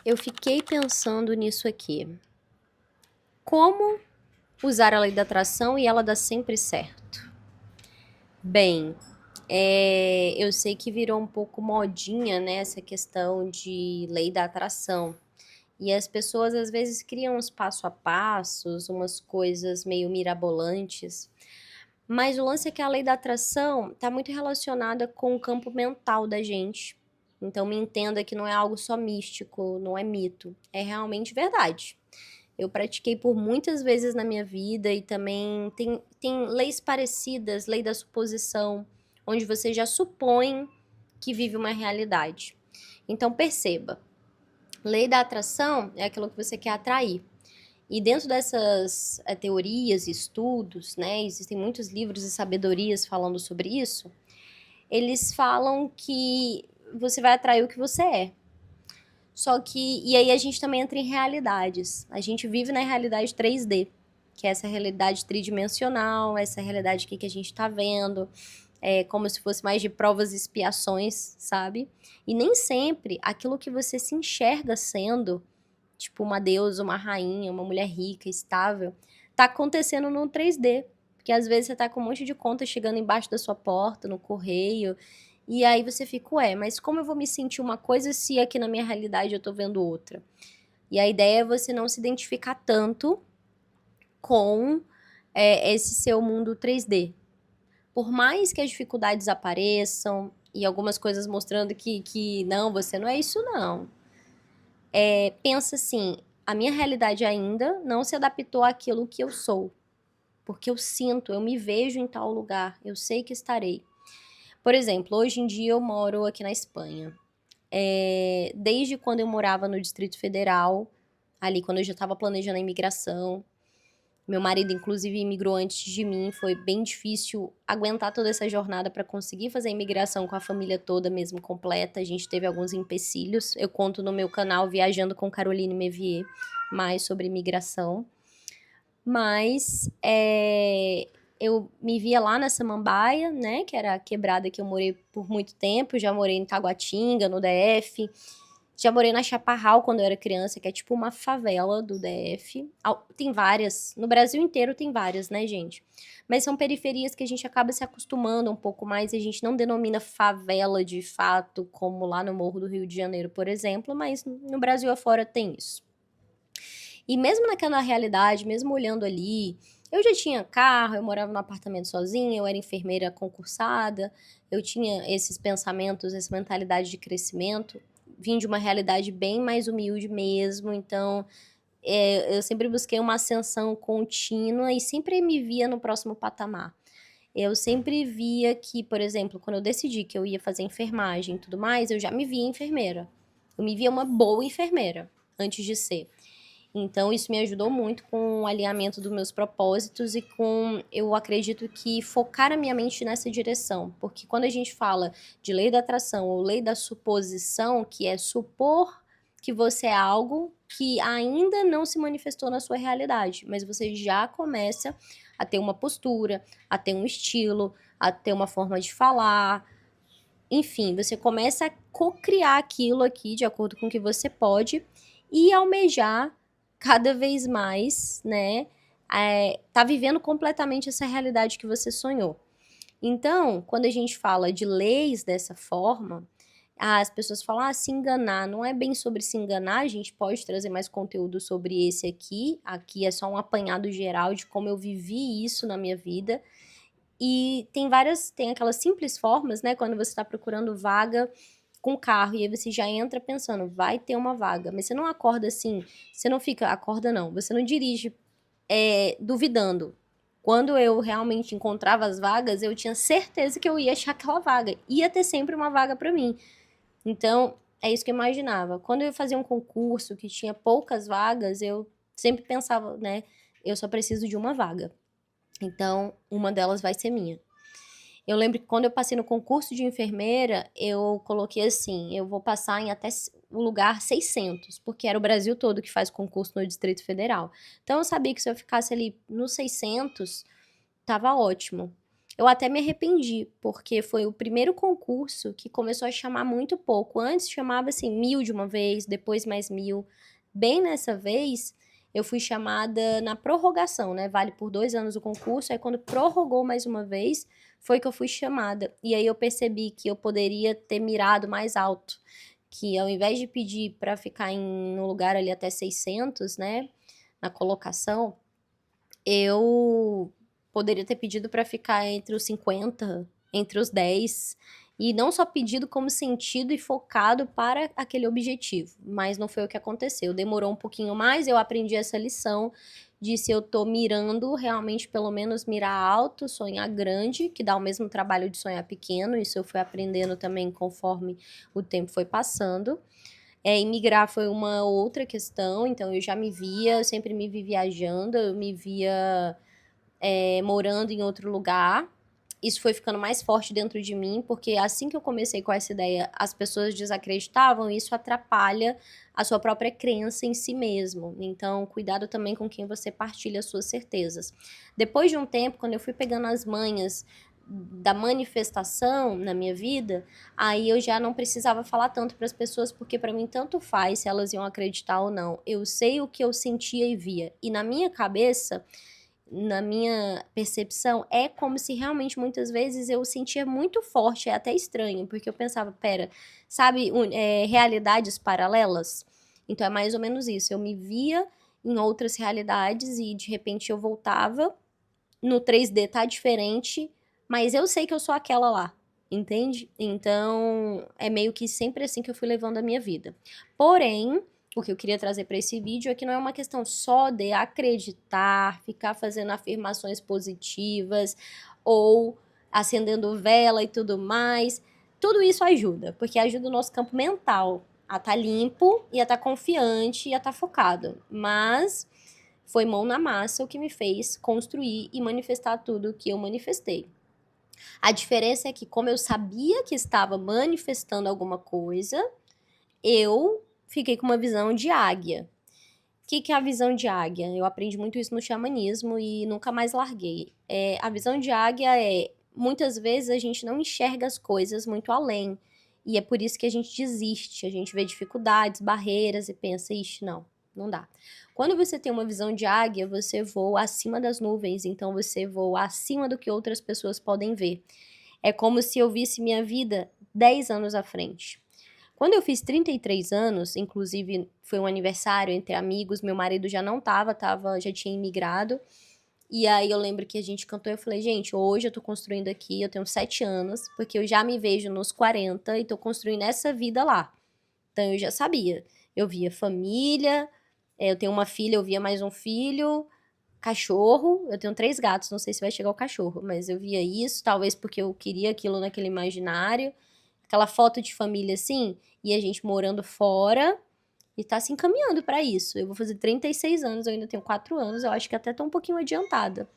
Eu fiquei pensando nisso aqui. Como usar a lei da atração e ela dá sempre certo? Bem, eu sei que virou um pouco modinha, né, essa questão de lei da atração. E as pessoas às vezes criam uns passo a passos, umas coisas meio mirabolantes. Mas o lance é que a lei da atração está muito relacionada com o campo mental da gente. Então me entenda que não é algo só místico, não é mito, é realmente verdade. Eu pratiquei por muitas vezes na minha vida e também tem leis parecidas, lei da suposição, onde você já supõe que vive uma realidade. Então perceba, lei da atração é aquilo que você quer atrair. E dentro dessas teorias e estudos, né, existem muitos livros e sabedorias falando sobre isso, eles falam que você vai atrair o que você é. Só que, e aí a gente também entra em realidades. A gente vive na realidade 3D, que é essa realidade tridimensional, essa realidade aqui que a gente tá vendo, é como se fosse mais de provas e expiações, sabe? E nem sempre aquilo que você se enxerga sendo, tipo uma deusa, uma rainha, uma mulher rica, estável, tá acontecendo no 3D. Porque às vezes você tá com um monte de conta chegando embaixo da sua porta, no correio, e aí você fica, ué, mas como eu vou me sentir uma coisa se aqui na minha realidade eu tô vendo outra? E a ideia é você não se identificar tanto com esse seu mundo 3D. Por mais que as dificuldades apareçam, e algumas coisas mostrando que não, você não é isso não. Pensa assim, a minha realidade ainda não se adaptou àquilo que eu sou. Porque eu sinto, eu me vejo em tal lugar, eu sei que estarei. Por exemplo, hoje em dia eu moro aqui na Espanha. Desde quando eu morava no Distrito Federal, ali quando eu já estava planejando a imigração, meu marido inclusive imigrou antes de mim, foi bem difícil aguentar toda essa jornada para conseguir fazer a imigração com a família toda mesmo completa, a gente teve alguns empecilhos, eu conto no meu canal Viajando com Caroline Mevier, mais sobre imigração. Mas eu me via lá na Samambaia, né, que era a quebrada que eu morei por muito tempo, já morei em Taguatinga, no DF, já morei na Chaparral quando eu era criança, que é tipo uma favela do DF. Tem várias, no Brasil inteiro tem várias, né, gente? Mas são periferias que a gente acaba se acostumando um pouco mais, a gente não denomina favela de fato, como lá no Morro do Rio de Janeiro, por exemplo, mas no Brasil afora tem isso. E mesmo naquela realidade, mesmo olhando ali, eu já tinha carro, eu morava num apartamento sozinha, eu era enfermeira concursada, eu tinha esses pensamentos, essa mentalidade de crescimento, vim de uma realidade bem mais humilde mesmo, então eu sempre busquei uma ascensão contínua e sempre me via no próximo patamar. Eu sempre via que, por exemplo, quando eu decidi que eu ia fazer enfermagem e tudo mais, eu já me via enfermeira. Eu me via uma boa enfermeira antes de ser. Então, isso me ajudou muito com o alinhamento dos meus propósitos e com, eu acredito que, focar a minha mente nessa direção. Porque quando a gente fala de lei da atração ou lei da suposição, que é supor que você é algo que ainda não se manifestou na sua realidade, mas você já começa a ter uma postura, a ter um estilo, a ter uma forma de falar. Enfim, você começa a co-criar aquilo aqui de acordo com o que você pode e almejar cada vez mais, né? Tá vivendo completamente essa realidade que você sonhou. Então, quando a gente fala de leis dessa forma, as pessoas falam, se enganar. Não é bem sobre se enganar, a gente pode trazer mais conteúdo sobre esse aqui. Aqui é só um apanhado geral de como eu vivi isso na minha vida. E tem aquelas simples formas, né? Quando você está procurando vaga com carro e aí você já entra pensando, vai ter uma vaga. Mas você não acorda assim, você não fica, acorda não, você não dirige duvidando. Quando eu realmente encontrava as vagas, eu tinha certeza que eu ia achar aquela vaga. Ia ter sempre uma vaga para mim. Então, é isso que eu imaginava. Quando eu fazia um concurso que tinha poucas vagas, eu sempre pensava, né? Eu só preciso de uma vaga. Então, uma delas vai ser minha. Eu lembro que quando eu passei no concurso de enfermeira, eu coloquei assim, eu vou passar em até o lugar 600, porque era o Brasil todo que faz concurso no Distrito Federal. Então eu sabia que se eu ficasse ali no 600, tava ótimo. Eu até me arrependi, porque foi o primeiro concurso que começou a chamar muito pouco. Antes chamava assim 1.000 de uma vez, depois mais 1.000. Bem nessa vez, eu fui chamada na prorrogação, né? Vale por 2 anos o concurso. Aí quando prorrogou mais uma vez, foi que eu fui chamada. E aí eu percebi que eu poderia ter mirado mais alto. Que ao invés de pedir para ficar no lugar ali até 600, né? Na colocação, eu poderia ter pedido para ficar entre os 50, entre os 10, e não só pedido como sentido e focado para aquele objetivo, mas não foi o que aconteceu. Demorou um pouquinho mais, eu aprendi essa lição de se eu tô mirando, realmente pelo menos mirar alto, sonhar grande, que dá o mesmo trabalho de sonhar pequeno, isso eu fui aprendendo também conforme o tempo foi passando. Imigrar foi uma outra questão, então eu já me via, eu sempre me vi viajando, eu me via morando em outro lugar. Isso foi ficando mais forte dentro de mim, porque assim que eu comecei com essa ideia, as pessoas desacreditavam, e isso atrapalha a sua própria crença em si mesmo. Então, cuidado também com quem você partilha as suas certezas. Depois de um tempo, quando eu fui pegando as manhas da manifestação na minha vida, aí eu já não precisava falar tanto para as pessoas, porque para mim tanto faz se elas iam acreditar ou não. Eu sei o que eu sentia e via. E na minha cabeça, na minha percepção, é como se realmente muitas vezes eu sentia muito forte, é até estranho, porque eu pensava, pera, sabe, realidades paralelas? Então é mais ou menos isso, eu me via em outras realidades e de repente eu voltava, no 3D tá diferente, mas eu sei que eu sou aquela lá, entende? Então é meio que sempre assim que eu fui levando a minha vida. Porém, o que eu queria trazer para esse vídeo é que não é uma questão só de acreditar, ficar fazendo afirmações positivas ou acendendo vela e tudo mais. Tudo isso ajuda, porque ajuda o nosso campo mental a estar limpo e a estar confiante e a estar focado. Mas foi mão na massa o que me fez construir e manifestar tudo o que eu manifestei. A diferença é que, como eu sabia que estava manifestando alguma coisa, eu fiquei com uma visão de águia. O que é a visão de águia? Eu aprendi muito isso no xamanismo e nunca mais larguei. A visão de águia muitas vezes a gente não enxerga as coisas muito além. E é por isso que a gente desiste, a gente vê dificuldades, barreiras e pensa, ixi, não dá. Quando você tem uma visão de águia, você voa acima das nuvens, então você voa acima do que outras pessoas podem ver. É como se eu visse minha vida 10 anos à frente. Quando eu fiz 33 anos, inclusive foi um aniversário entre amigos, meu marido já não já tinha imigrado. E aí eu lembro que a gente cantou e eu falei, gente, hoje eu tô construindo aqui, eu tenho 7 anos, porque eu já me vejo nos 40 e tô construindo essa vida lá. Então eu já sabia. Eu via família, eu tenho uma filha, eu via mais um filho, cachorro, eu tenho 3 gatos, não sei se vai chegar o cachorro, mas eu via isso, talvez porque eu queria aquilo naquele imaginário. Aquela foto de família assim, e a gente morando fora e tá se encaminhando pra isso. Eu vou fazer 36 anos, eu ainda tenho 4 anos, eu acho que até tô um pouquinho adiantada.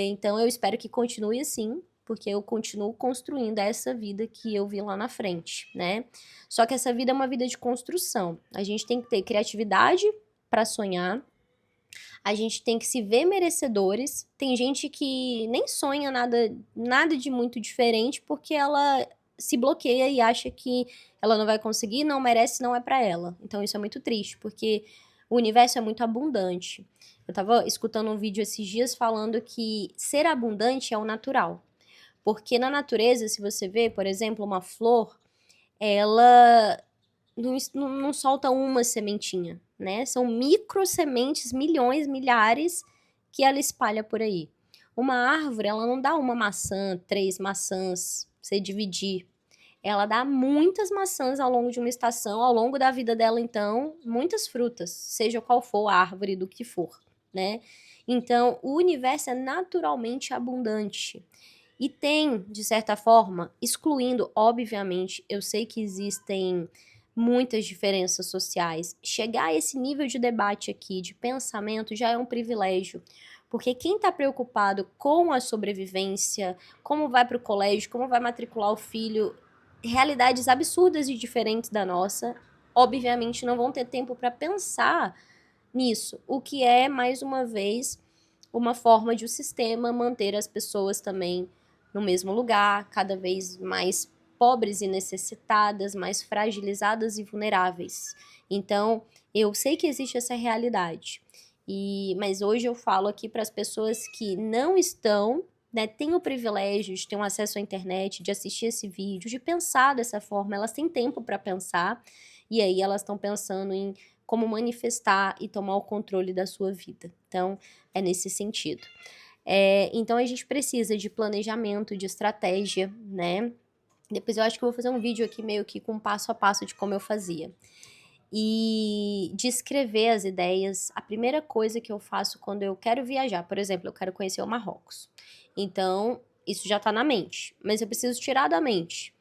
Então eu espero que continue assim, porque eu continuo construindo essa vida que eu vi lá na frente, né? Só que essa vida é uma vida de construção. A gente tem que ter criatividade pra sonhar. A gente tem que se ver merecedores. Tem gente que nem sonha nada de muito diferente porque ela se bloqueia e acha que ela não vai conseguir, não merece, não é pra ela. Então isso é muito triste, porque o universo é muito abundante. Eu tava escutando um vídeo esses dias falando que ser abundante é o natural. Porque na natureza, se você vê, por exemplo, uma flor, ela não solta uma sementinha, né? São micro sementes, milhões, milhares, que ela espalha por aí. Uma árvore, ela não dá uma maçã, 3 maçãs, você dividir. Ela dá muitas maçãs ao longo de uma estação, ao longo da vida dela, então, muitas frutas, seja qual for a árvore do que for, né? Então, o universo é naturalmente abundante. E tem, de certa forma, excluindo, obviamente, eu sei que existem muitas diferenças sociais. Chegar a esse nível de debate aqui, de pensamento, já é um privilégio. Porque quem está preocupado com a sobrevivência, como vai para o colégio, como vai matricular o filho, realidades absurdas e diferentes da nossa, obviamente não vão ter tempo para pensar nisso. O que é, mais uma vez, uma forma de o sistema manter as pessoas também no mesmo lugar, cada vez mais pobres e necessitadas, mais fragilizadas e vulneráveis. Então, eu sei que existe essa realidade. Mas hoje eu falo aqui para as pessoas que não estão, né, têm o privilégio de ter um acesso à internet, de assistir esse vídeo, de pensar dessa forma. Elas têm tempo para pensar e aí elas estão pensando em como manifestar e tomar o controle da sua vida. Então, é nesse sentido. Então, a gente precisa de planejamento, de estratégia, né? Depois eu acho que eu vou fazer um vídeo aqui meio que com passo a passo de como eu fazia. E de escrever as ideias, a primeira coisa que eu faço quando eu quero viajar, por exemplo, eu quero conhecer o Marrocos. Então, isso já tá na mente, mas eu preciso tirar da mente.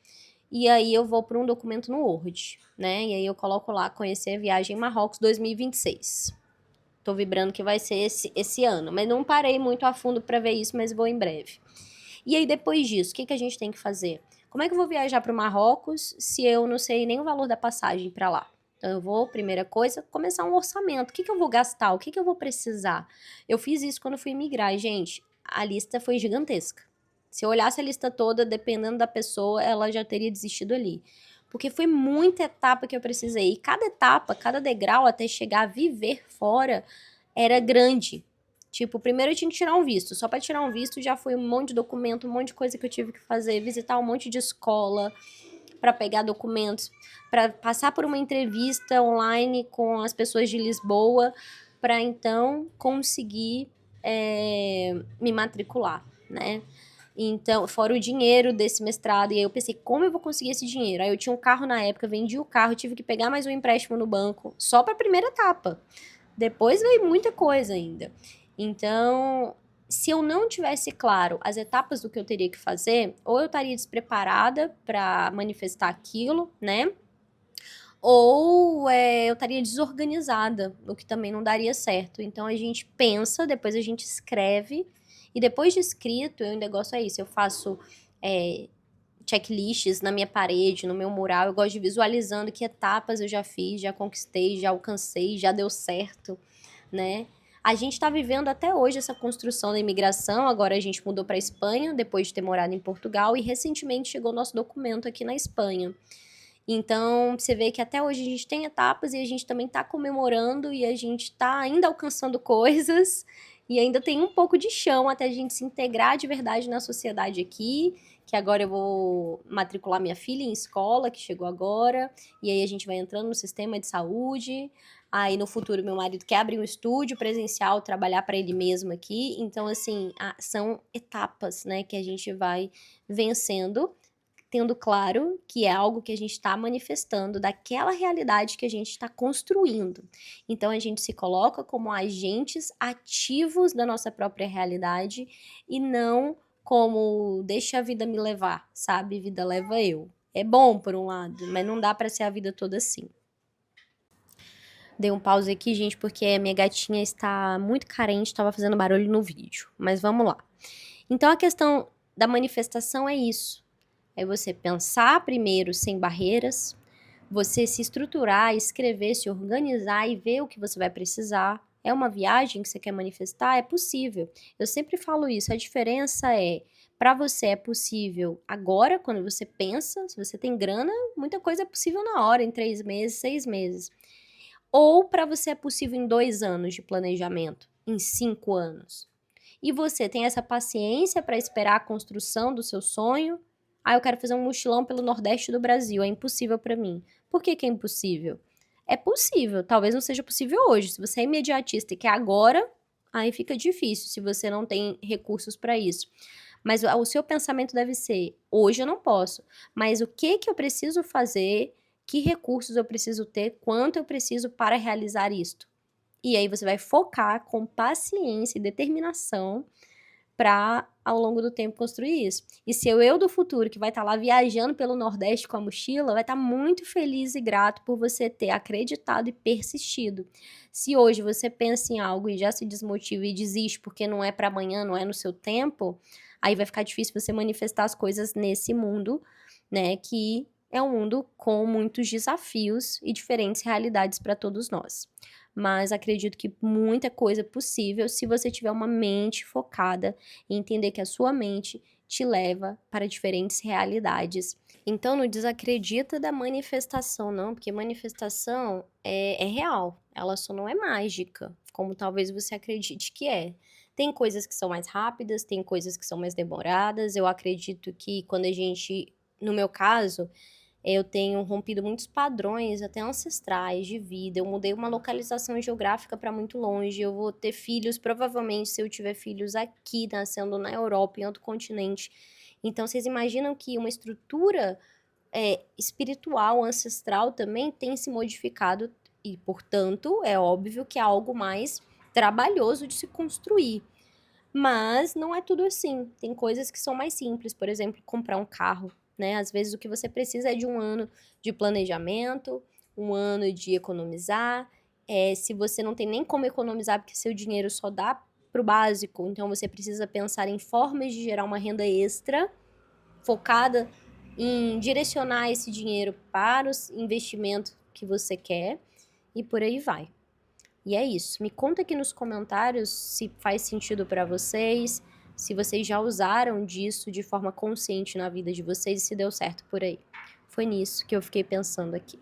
E aí eu vou para um documento no Word, né? E aí eu coloco lá, conhecer a viagem Marrocos 2026. Tô vibrando que vai ser esse ano, mas não parei muito a fundo para ver isso, mas vou em breve. E aí depois disso, o que a gente tem que fazer? Como é que eu vou viajar para o Marrocos se eu não sei nem o valor da passagem para lá? Então eu vou, primeira coisa, começar um orçamento. O que eu vou gastar? O que eu vou precisar? Eu fiz isso quando fui migrar, e, gente, a lista foi gigantesca. Se eu olhasse a lista toda, dependendo da pessoa, ela já teria desistido ali. Porque foi muita etapa que eu precisei. E cada etapa, cada degrau até chegar a viver fora era grande. Tipo, primeiro eu tinha que tirar um visto. Só para tirar um visto já foi um monte de documento, um monte de coisa que eu tive que fazer, visitar um monte de escola para pegar documentos, para passar por uma entrevista online com as pessoas de Lisboa, para então conseguir me matricular, né? Então, fora o dinheiro desse mestrado, e aí eu pensei, como eu vou conseguir esse dinheiro? Aí eu tinha um carro na época, vendi o carro, tive que pegar mais um empréstimo no banco, só para a primeira etapa. Depois veio muita coisa ainda. Então, se eu não tivesse claro as etapas do que eu teria que fazer, ou eu estaria despreparada para manifestar aquilo, né? Ou eu estaria desorganizada, o que também não daria certo. Então a gente pensa, depois a gente escreve, e depois de escrito, eu ainda gosto isso. Eu faço checklists na minha parede, no meu mural. Eu gosto de visualizando que etapas eu já fiz, já conquistei, já alcancei, já deu certo, né? A gente está vivendo até hoje essa construção da imigração. Agora a gente mudou para a Espanha, depois de ter morado em Portugal, e recentemente chegou nosso documento aqui na Espanha. Então, você vê que até hoje a gente tem etapas e a gente também está comemorando e a gente está ainda alcançando coisas e ainda tem um pouco de chão até a gente se integrar de verdade na sociedade aqui, que agora eu vou matricular minha filha em escola, que chegou agora, e aí a gente vai entrando no sistema de saúde. Aí no futuro meu marido quer abrir um estúdio presencial, trabalhar para ele mesmo aqui. Então, assim, são etapas, né, que a gente vai vencendo, tendo claro que é algo que a gente está manifestando daquela realidade que a gente está construindo. Então a gente se coloca como agentes ativos da nossa própria realidade e não como deixa a vida me levar, sabe? Vida leva eu. É bom por um lado, mas não dá para ser a vida toda assim. Dei um pause aqui, gente, porque a minha gatinha está muito carente, estava fazendo barulho no vídeo. Mas vamos lá. Então a questão da manifestação é isso. É você pensar primeiro sem barreiras, você se estruturar, escrever, se organizar e ver o que você vai precisar. É uma viagem que você quer manifestar? É possível. Eu sempre falo isso. A diferença é, para você é possível agora, quando você pensa, se você tem grana, muita coisa é possível na hora, em 3 meses, 6 meses. Ou para você é possível em 2 anos de planejamento, em 5 anos. E você tem essa paciência para esperar a construção do seu sonho? Eu quero fazer um mochilão pelo Nordeste do Brasil, é impossível para mim. Por que é impossível? É possível, talvez não seja possível hoje. Se você é imediatista e quer agora, aí fica difícil se você não tem recursos para isso. Mas o seu pensamento deve ser: hoje eu não posso, mas o que eu preciso fazer? Que recursos eu preciso ter? Quanto eu preciso para realizar isto? E aí você vai focar com paciência e determinação para, ao longo do tempo, construir isso. E seu eu do futuro, que vai estar lá viajando pelo Nordeste com a mochila, vai estar muito feliz e grato por você ter acreditado e persistido. Se hoje você pensa em algo e já se desmotiva e desiste porque não é para amanhã, não é no seu tempo, aí vai ficar difícil você manifestar as coisas nesse mundo, né, que é um mundo com muitos desafios e diferentes realidades para todos nós. Mas acredito que muita coisa é possível se você tiver uma mente focada e entender que a sua mente te leva para diferentes realidades. Então não desacredita da manifestação, não, porque manifestação é real, ela só não é mágica, como talvez você acredite que é. Tem coisas que são mais rápidas, tem coisas que são mais demoradas. Eu acredito que quando a gente, no meu caso, eu tenho rompido muitos padrões, até ancestrais de vida. Eu mudei uma localização geográfica para muito longe. Eu vou ter filhos, provavelmente, se eu tiver filhos aqui, nascendo na Europa, em outro continente. Então, vocês imaginam que uma estrutura espiritual, ancestral também tem se modificado e, portanto, é óbvio que é algo mais trabalhoso de se construir. Mas não é tudo assim. Tem coisas que são mais simples, por exemplo, comprar um carro, né? Às vezes o que você precisa é de um ano de planejamento, um ano de economizar. Se você não tem nem como economizar porque seu dinheiro só dá pro básico, então você precisa pensar em formas de gerar uma renda extra focada em direcionar esse dinheiro para o investimento que você quer e por aí vai. E é isso. Me conta aqui nos comentários se faz sentido para vocês, se vocês já usaram disso de forma consciente na vida de vocês e se deu certo por aí. Foi nisso que eu fiquei pensando aqui.